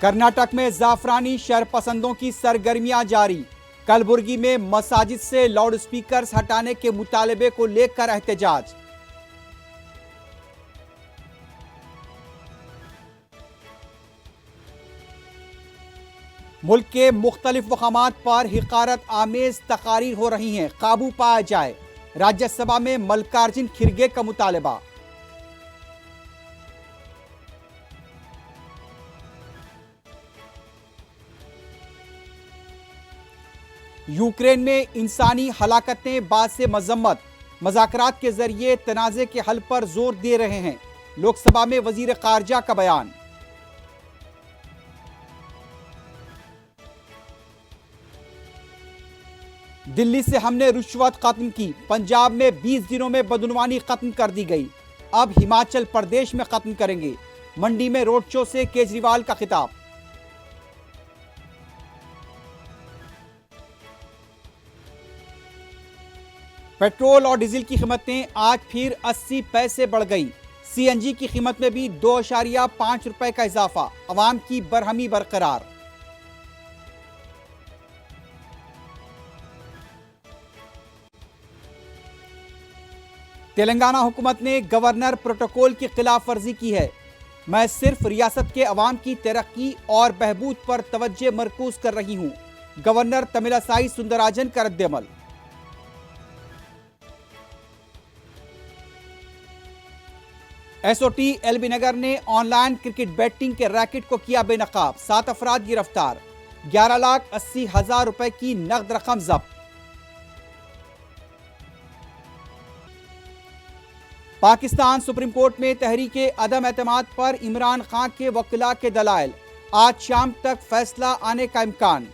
कर्नाटक में जाफरानी शरपसंदों की सरगर्मियां जारी। कलबुर्गी में मसाजिद से लाउडस्पीकर्स हटाने के मुतालबे को लेकर एहतजाज। मुल्क के मुख्तलिफ मकामात पर हिकारत आमेज तकारीर हो रही हैं, काबू पाया जाए। राज्यसभा में मल्लिकार्जुन खिरगे का मुतालबा। यूक्रेन में इंसानी हलाकतें बाद से मजम्मत। मज़ाकरात के जरिए तनाज़े के हल पर जोर दे रहे हैं। लोकसभा में वजीर खारजा का बयान। दिल्ली से हमने रिश्वत खत्म की। पंजाब में 20 दिनों में बदनवानी खत्म कर दी गई। अब हिमाचल प्रदेश में खत्म करेंगे। मंडी में रोड शो से केजरीवाल का खिताब। पेट्रोल और डीजल की कीमतें आज फिर 80 पैसे बढ़ गई। सीएनजी की कीमत में भी 2.5 रुपए का इजाफा। अवाम की बरहमी बरकरार। तेलंगाना हुकूमत ने गवर्नर प्रोटोकॉल की खिलाफ वर्जी की है। मैं सिर्फ रियासत के अवाम की तरक्की और बहबूद पर तवज्जो मरकूज कर रही हूं। गवर्नर तमिलसाई सुंदराजन का रद्द-ए-अमल। एसओटी एलबी नगर ने ऑनलाइन क्रिकेट बैटिंग के रैकेट को किया बेनकाब। 7 अफराद गिरफ्तार। 11,80,000 रुपए की नकद रकम जब्त। पाकिस्तान सुप्रीम कोर्ट में तहरीके अदम एतमाद पर इमरान खान के वकीला के दलाइल। आज शाम तक फैसला आने का इम्कान।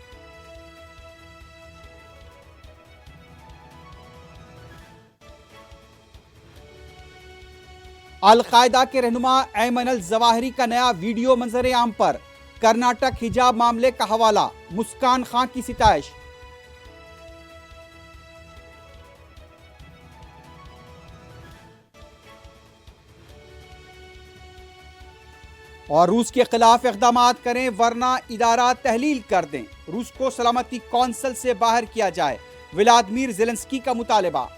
अल-कायदा के रहनुमा ऐमन अल-जवाहिरी का नया वीडियो मंजर आम पर। कर्नाटक हिजाब मामले का हवाला। मुस्कान खान की सिताइश। और रूस के खिलाफ इक़दाम करें वरना इदारा तहलील कर दें। रूस को सलामती कौंसिल से बाहर किया जाए। व्लादिमीर ज़ेलेंस्की का मुतालबा।